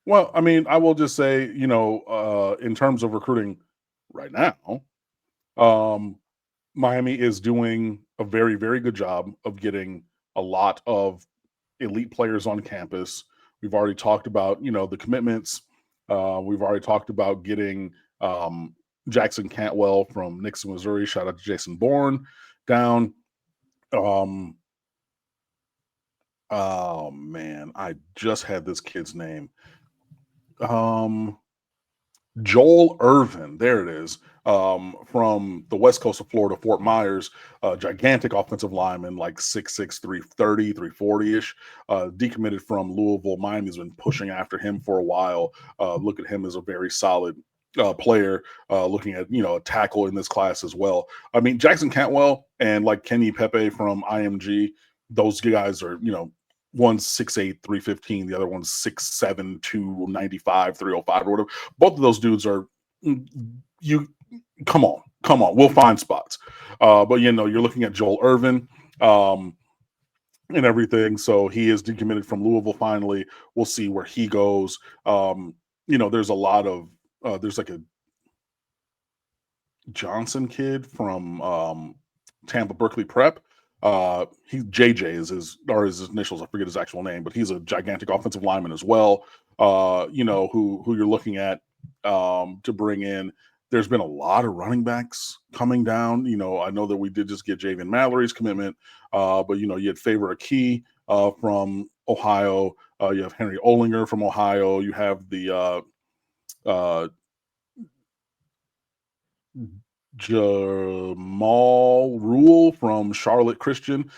Well, I mean, I will just say, in terms of recruiting right now, um, Miami is doing a very, very good job of getting a lot of elite players on campus. We've already talked about, the commitments. We've already talked about getting Jackson Cantwell from Nixon, Missouri. Shout out to Jason Bourne down. Um, oh man, I just had this kid's name. Um, Joel Irvin, there it is, from the west coast of Florida, Fort Myers, gigantic offensive lineman, like 6'6", 330, 340-ish, decommitted from Louisville. Miami's been pushing after him for a while. Look at him as a very solid player, looking at, a tackle in this class as well. I mean, Jackson Cantwell and like Kenny Pepe from IMG, those guys are, one's 6'8", 315, the other one's 6'7", 295, 305 or whatever. Both of those dudes are you come on, we'll find spots. But you're looking at Joel Irvin and everything. So he is decommitted from Louisville finally. We'll see where he goes. There's a lot of there's like a Johnson kid from Tampa Berkeley Prep. He JJ is his initials. I forget his actual name, but he's a gigantic offensive lineman as well. Who you're looking at to bring in. There's been a lot of running backs coming down. I know that we did just get Javian Mallory's commitment, but you had Favor Akey from Ohio. You have Henry Olinger from Ohio. You have the Jamal Rule from Charlotte Christian,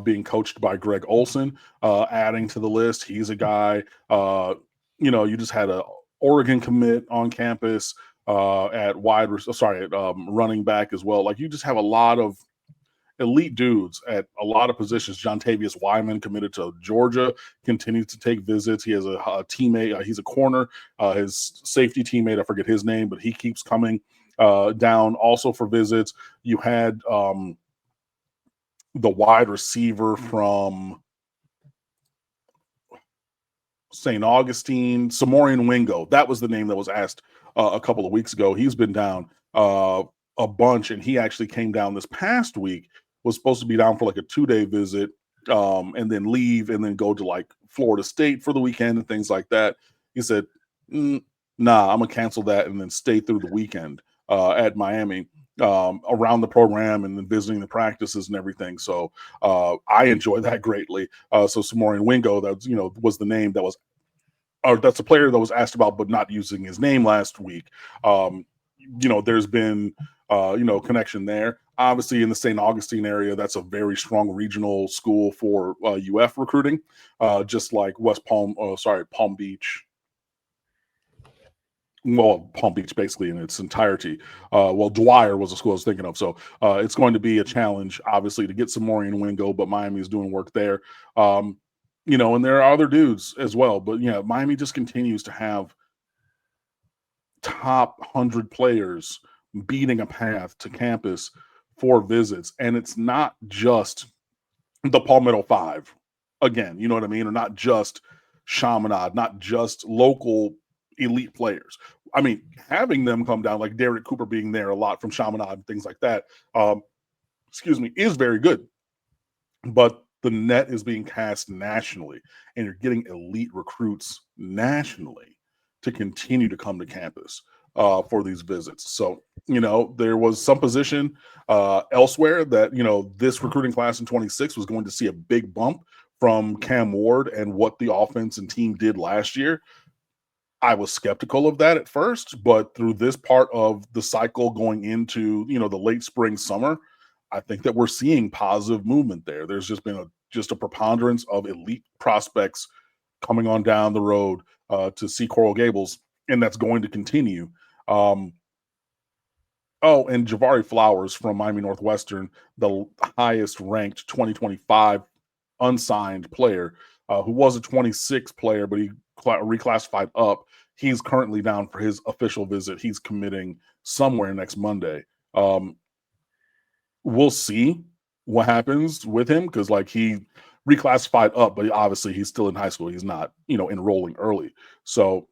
being coached by Greg Olson, adding to the list. He's a guy. You just had a Oregon commit on campus at running back as well. Like you just have a lot of elite dudes at a lot of positions. John Tavius Wyman committed to Georgia, continues to take visits. He has a teammate. He's a corner. His safety teammate, I forget his name, but he keeps coming down also for visits. You had the wide receiver from St. Augustine, Samorian Wingo. That was the name that was asked a couple of weeks ago. He's been down a bunch, and he actually came down this past week. Was supposed to be down for like a 2-day visit, and then leave, and then go to like Florida State for the weekend and things like that. He said, "Nah, I'm gonna cancel that and then stay through the weekend at Miami." Around the program and then visiting the practices and everything. So I enjoy that greatly. So Samorian Wingo, that was the name that was, or that's a player that was asked about, but not using his name last week. There's been connection there. Obviously, in the St. Augustine area, that's a very strong regional school for UF recruiting, just like Palm Beach. Well, Palm Beach basically in its entirety. Dwyer was a school I was thinking of. So it's going to be a challenge, obviously, to get some Maureen Wingo, but Miami is doing work there. And there are other dudes as well. But, Miami just continues to have top 100 players beating a path to campus for visits. And it's not just the Palmetto Five, again, you know what I mean? Or not just Chaminade, not just local elite players. I mean, having them come down, like Derek Cooper being there a lot from Chaminade and things like that, is very good. But the net is being cast nationally, and you're getting elite recruits nationally to continue to come to campus for these visits. So, there was some position elsewhere that, this recruiting class in 26 was going to see a big bump from Cam Ward and what the offense and team did last year. I was skeptical of that at first, but through this part of the cycle going into, the late spring, summer, I think that we're seeing positive movement there. There's just been a preponderance of elite prospects coming on down the road to see Coral Gables, and that's going to continue. And Javari Flowers from Miami Northwestern, the highest ranked 2025 unsigned player, who was a 26 player, but he reclassified up. He's currently down for his official visit. He's committing somewhere next Monday. We'll see what happens with him, because he reclassified up, but obviously he's still in high school. He's not, enrolling early. So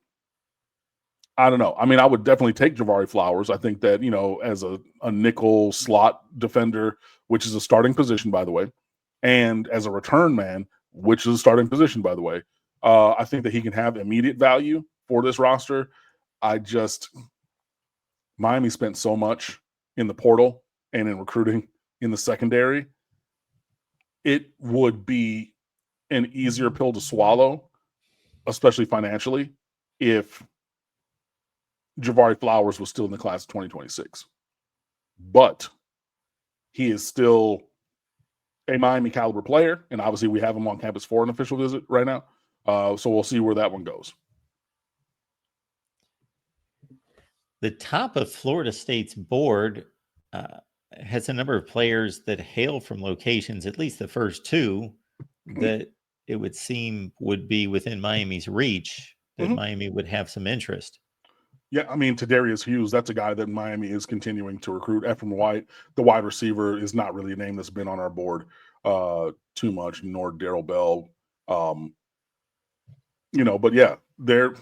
I don't know. I mean, I would definitely take Javari Flowers. I think that, as a nickel slot defender, which is a starting position, by the way, and as a return man, which is a starting position, by the way, I think that he can have immediate value for this roster. Miami spent so much in the portal and in recruiting in the secondary. It would be an easier pill to swallow, especially financially, if Javari Flowers was still in the class of 2026. But he is still a Miami caliber player, and obviously we have him on campus for an official visit right now. So we'll see where that one goes. The top of Florida State's board has a number of players that hail from locations, at least the first two, that it would seem would be within Miami's reach, that Miami would have some interest. Yeah, I mean, Tadarius Hughes, that's a guy that Miami is continuing to recruit. Ephraim White, the wide receiver, is not really a name that's been on our board too much, nor Darrell Bell. But yeah, they're,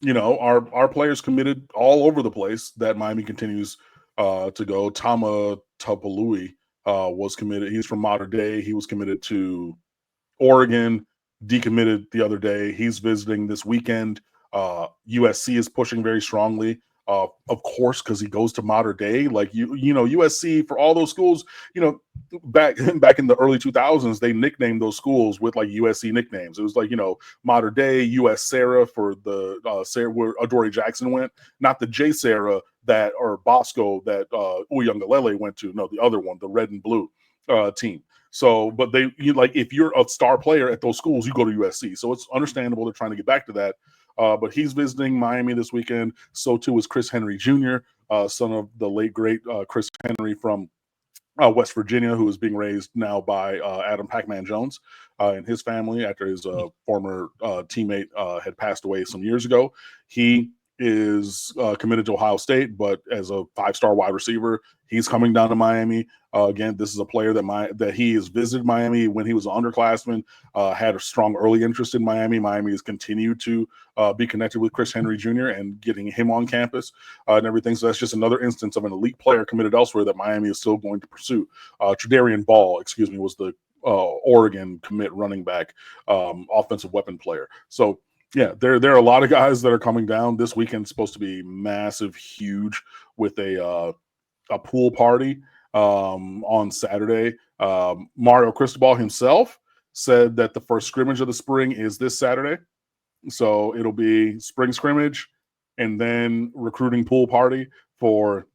our players committed all over the place that Miami continues to go. Tama Tapalui was committed. He's from Mater Dei. He was committed to Oregon, decommitted the other day. He's visiting this weekend. USC is pushing very strongly, of course, because he goes to Mater Dei. Like USC, for all those schools, back in the early 2000s, they nicknamed those schools with like USC nicknames. It was like Mater Dei, US Sarah for the Sarah where Adoree Jackson went, not the J Sarah or Bosco that Uyangalele went to. No, the other one, the red and blue team. So, but if you're a star player at those schools, you go to USC. So it's understandable they're trying to get back to that. But he's visiting Miami this weekend. So too is Chris Henry Jr., son of the late great Chris Henry from West Virginia, who is being raised now by Adam Pac-Man Jones and his family after his former teammate had passed away some years ago. He is committed to Ohio State, but as a 5-star wide receiver, he's coming down to Miami. Again, this is a player that he has visited Miami when he was an underclassman, had a strong early interest in Miami. Miami has continued to be connected with Chris Henry Jr. and getting him on campus and everything. So that's just another instance of an elite player committed elsewhere that Miami is still going to pursue. Tredarian Ball, was the Oregon commit running back, offensive weapon player. So yeah, there are a lot of guys that are coming down. This weekend's supposed to be massive, huge, with a pool party on Saturday. Mario Cristobal himself said that the first scrimmage of the spring is this Saturday. So it'll be spring scrimmage and then recruiting pool party for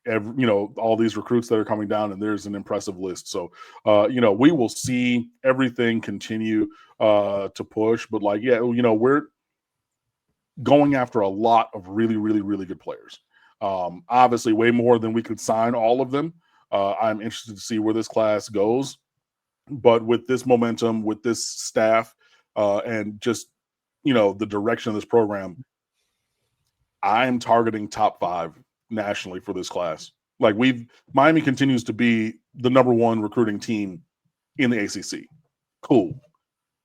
all these recruits that are coming down, and there's an impressive list. So we will see everything continue to push, but we're going after a lot of really, really, really good players. Obviously way more than we could sign all of them. I'm interested to see where this class goes, but with this momentum, with this staff, and just the direction of this program, I'm targeting top 5 nationally for this class. Like Miami continues to be the number 1 recruiting team in the ACC. Cool.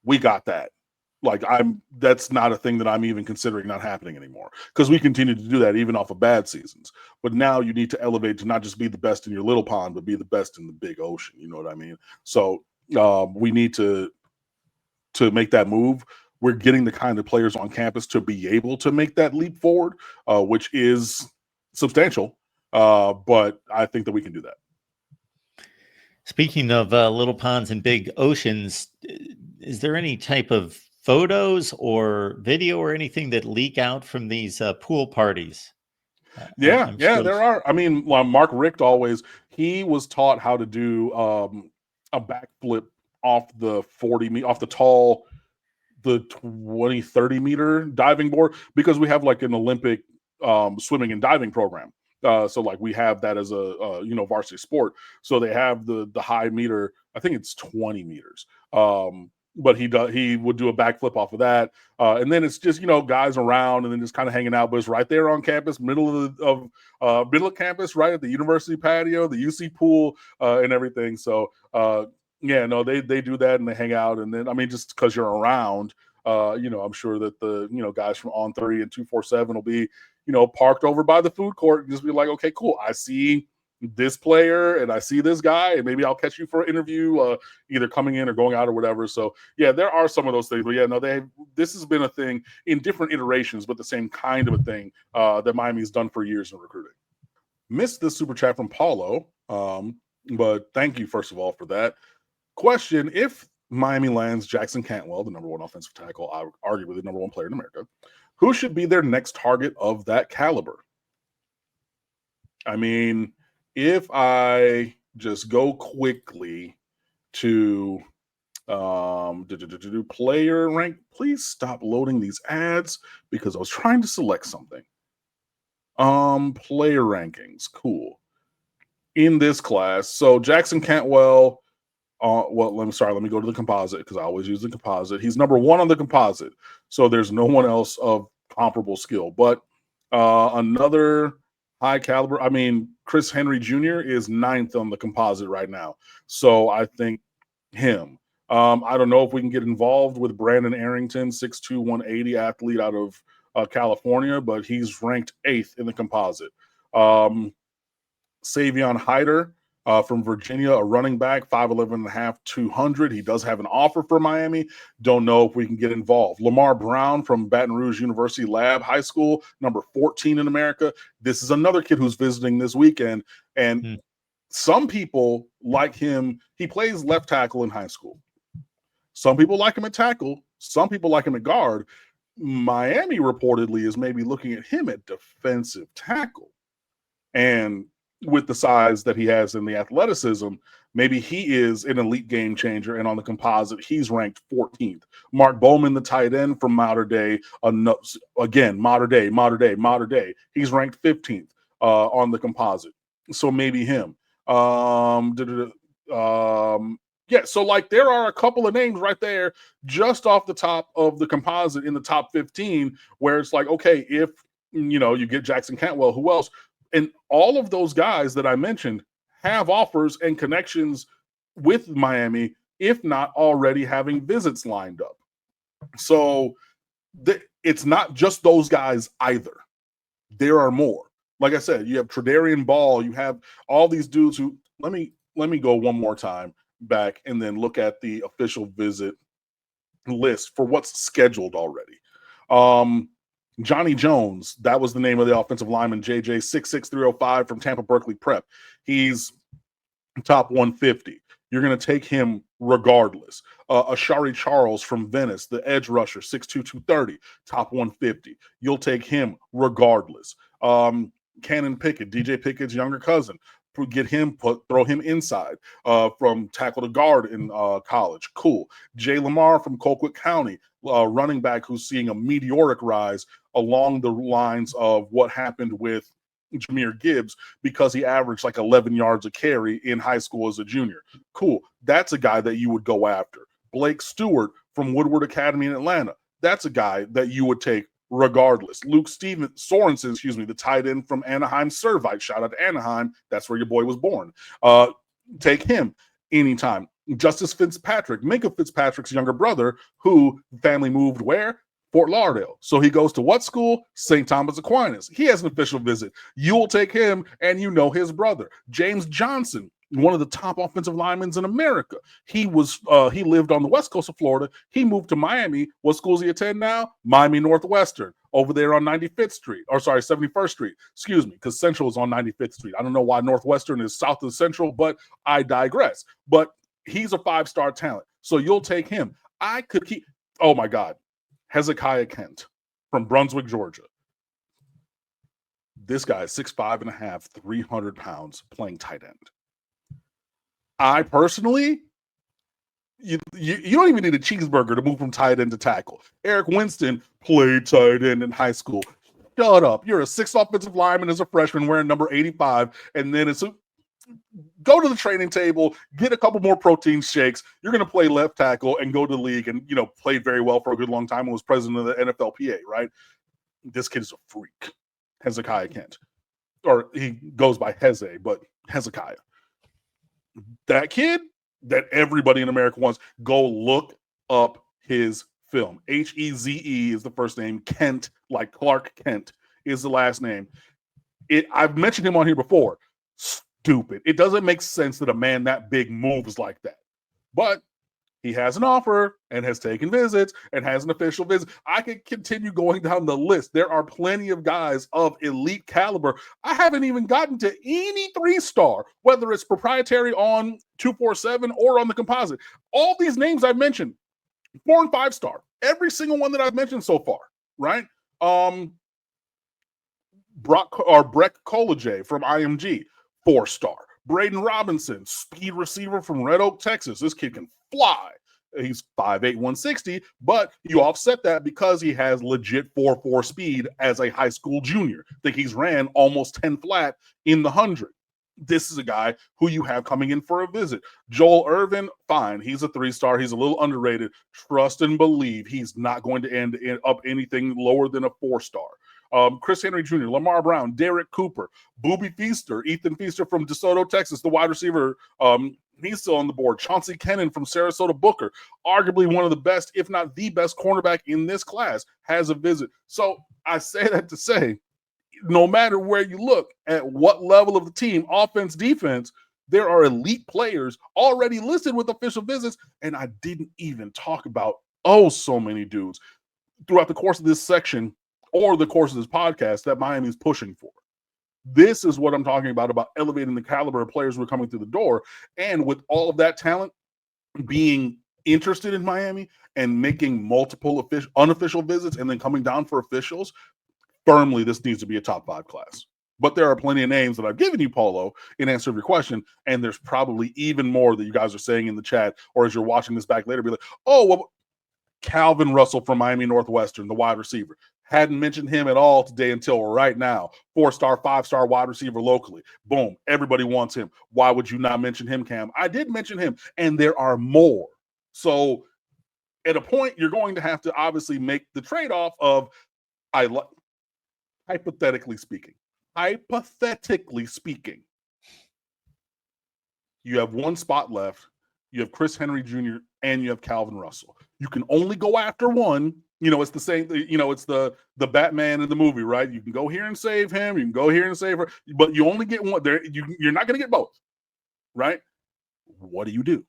We got that. That's not a thing that I'm even considering not happening anymore, because we continue to do that even off of bad seasons. But now you need to elevate to not just be the best in your little pond, but be the best in the big ocean. You know what I mean? So we need to make that move. We're getting the kind of players on campus to be able to make that leap forward, which is substantial. But I think that we can do that. Speaking of little ponds and big oceans, is there any type of photos or video or anything that leak out from these pool parties? Yeah, there are. I mean, Mark Richt he was taught how to do a backflip off the 40 off the tall, the 20, 30 meter diving board, because we have like an Olympic swimming and diving program. So we have that as a varsity sport. So they have the high meter, I think it's 20 meters. But he would do a backflip off of that. And then it's just, guys around and then just kind of hanging out, but it's right there on campus, middle of campus, right at the university patio, the UC pool, and everything. So they do that and they hang out. And then, I mean, just because you're around, I'm sure that the guys from On 30 and 247 will be parked over by the food court and just be like, okay, cool. I see this player and I see this guy, and maybe I'll catch you for an interview, either coming in or going out or whatever. So yeah, there are some of those things, but yeah, no, this has been a thing in different iterations, but the same kind of a thing that Miami's done for years in recruiting. Missed this super chat from Paulo, but thank you first of all for that question. If Miami lands Jackson Cantwell, the number one offensive tackle, I would argue with the number one player in America, who should be their next target of that caliber? I mean, if I just go quickly to player rank, please stop loading these ads because I was trying to select something. Player rankings, cool. In this class, so Jackson Cantwell, let me go to the composite because I always use the composite. He's number one on the composite, so there's no one else of comparable skill. But another high caliber, I mean, Chris Henry Jr. is 9th on the composite right now, so I think him. I don't know if we can get involved with Brandon Arrington, 6'2", 180 athlete out of California, but he's ranked 8th in the composite. Savion Hyder from Virginia, a running back, 5'11 and a half, 200. He does have an offer for Miami. Don't know if we can get involved. Lamar Brown from Baton Rouge University Lab High School, number 14 in America. This is another kid who's visiting this weekend, and some people like him. He plays left tackle in high school. Some people like him at tackle. Some people like him at guard. Miami reportedly is maybe looking at him at defensive tackle. And with the size that he has and the athleticism, maybe he is an elite game changer. And on the composite, he's ranked 14th. Mark Bowman, the tight end from Mater Dei, again, Mater Dei. He's ranked 15th on the composite. So maybe him. Yeah, so like there are a couple of names right there just off the top of the composite in the top 15 where it's like, okay, if you get Jackson Cantwell, who else? And all of those guys that I mentioned have offers and connections with Miami, if not already having visits lined up. So it's not just those guys either. There are more. Like I said, you have Tredarian Ball, you have all these dudes who let me go one more time back and then look at the official visit list for what's scheduled already. Johnny Jones, that was the name of the offensive lineman, JJ 6'6", from Tampa Berkeley Prep. He's top 150. You're going to take him regardless. Ashari Charles from Venice, the edge rusher, 6'2", 230, top 150. You'll take him regardless. Cannon Pickett, DJ Pickett's younger cousin, throw him inside from tackle to guard in college. Cool. Jay Lamar from Colquitt County, running back who's seeing a meteoric rise along the lines of what happened with Jahmyr Gibbs because he averaged like 11 yards a carry in high school as a junior. Cool. That's a guy that you would go after. Blake Stewart from Woodward Academy in Atlanta. That's a guy that you would take regardless. Luke Sorensen, the tight end from Anaheim Servite. Shout out to Anaheim. That's where your boy was born. Take him anytime. Justice Fitzpatrick, Minka Fitzpatrick's younger brother, who family moved where? Fort Lauderdale. So he goes to what school? St. Thomas Aquinas. He has an official visit. You'll take him, and his brother. James Johnson, one of the top offensive linemen in America. He lived on the west coast of Florida. He moved to Miami. What schools he attend now? Miami Northwestern, over there on 71st Street. Excuse me, because Central is on 95th Street. I don't know why Northwestern is south of Central, but I digress. But he's a 5-star talent. So you'll take him. I could keep, oh my God, Hezekiah Kent from Brunswick, Georgia. This guy is 6'5 and a half, 300 pounds, playing tight end. I personally, you don't even need a cheeseburger to move from tight end to tackle. Eric Winston played tight end in high school. Shut up. You're a 6th offensive lineman as a freshman wearing number 85, and then go to the training table, get a couple more protein shakes. You're going to play left tackle and go to the league and, played very well for a good long time and was president of the NFLPA, right? This kid is a freak. Hezekiah Kent. Or he goes by Heze, but Hezekiah. That kid that everybody in America wants, go look up his film. Heze is the first name. Kent, like Clark Kent, is the last name. I've mentioned him on here before. Stupid. It doesn't make sense that a man that big moves like that. But he has an offer and has taken visits and has an official visit. I could continue going down the list. There are plenty of guys of elite caliber. I haven't even gotten to any 3-star, whether it's proprietary on 247 or on the composite. All these names I've mentioned, 4 and 5-star. Every single one that I've mentioned so far, right? Breck College from IMG, 4-star. Braden Robinson, speed receiver from Red Oak, Texas. This kid can fly. He's 5'8", 160, but you offset that because he has legit 4.4 speed as a high school junior. I think he's ran almost 10 flat in the 100. This is a guy who you have coming in for a visit. Joel Irvin, fine. He's a 3-star. He's a little underrated. Trust and believe he's not going to end up anything lower than a 4-star. Chris Henry Jr., Lamar Brown, Derek Cooper, Booby Feaster, Ethan Feaster from DeSoto, Texas, the wide receiver. He's still on the board. Chauncey Kennan from Sarasota Booker, arguably one of the best, if not the best cornerback in this class, has a visit. So I say that to say, no matter where you look at what level of the team, offense, defense, there are elite players already listed with official visits. And I didn't even talk about, so many dudes throughout the course of this section or the course of this podcast that Miami is pushing for. This is what I'm talking about elevating the caliber of players who are coming through the door. And with all of that talent being interested in Miami and making multiple unofficial visits and then coming down for officials, firmly this needs to be a top 5 class. But there are plenty of names that I've given you, Paulo, in answer to your question, and there's probably even more that you guys are saying in the chat or as you're watching this back later, be like, Calvin Russell from Miami Northwestern, the wide receiver. Hadn't mentioned him at all today until right now. 4-star, 5-star wide receiver locally. Boom. Everybody wants him. Why would you not mention him, Cam? I did mention him, and there are more. So at a point, you're going to have to obviously make the trade-off of, hypothetically speaking, you have one spot left. You have Chris Henry Jr. and you have Calvin Russell. You can only go after one. It's the same, it's the Batman in the movie, right? You can go here and save him. You can go here and save her, but you only get one there. You're not going to get both, right? What do?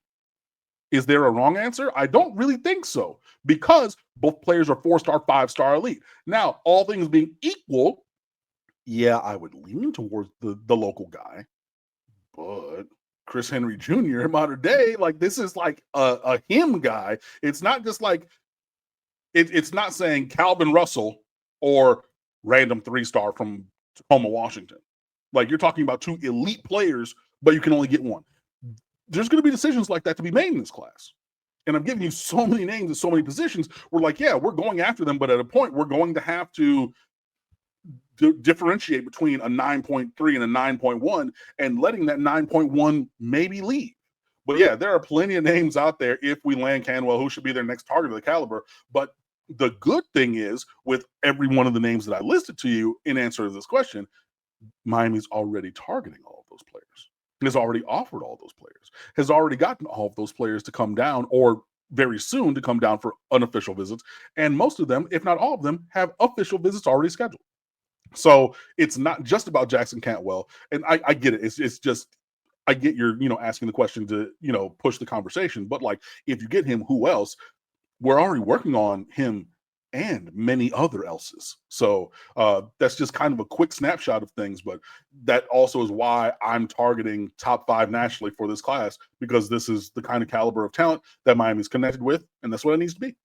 Is there a wrong answer? I don't really think so, because both players are 4-star, 5-star elite. Now, all things being equal, yeah, I would lean towards the local guy, but Chris Henry Jr. in modern day, like, this is like a him guy. It's not just like it's not saying Calvin Russell or random 3-star from Tacoma, Washington. Like, you're talking about 2 elite players, but you can only get one. There's going to be decisions like that to be made in this class. And I'm giving you so many names and so many positions. We're like, yeah, we're going after them, but at a point, we're going to have to differentiate between a 9.3 and a 9.1 and letting that 9.1 maybe leave. But yeah, there are plenty of names out there if we land Canwell who should be their next target of the caliber. But the good thing is, with every one of the names that I listed to you in answer to this question, Miami's already targeting all of those players, has already offered all those players, has already gotten all of those players to come down, or very soon to come down for unofficial visits. And most of them, if not all of them, have official visits already scheduled. So it's not just about Jackson Cantwell. And I get it. It's just, I get your, asking the question to, push the conversation. But like, if you get him, who else? We're already working on him and many other else's. So that's just kind of a quick snapshot of things. But that also is why I'm targeting top 5 nationally for this class, because this is the kind of caliber of talent that Miami's connected with. And that's what it needs to be.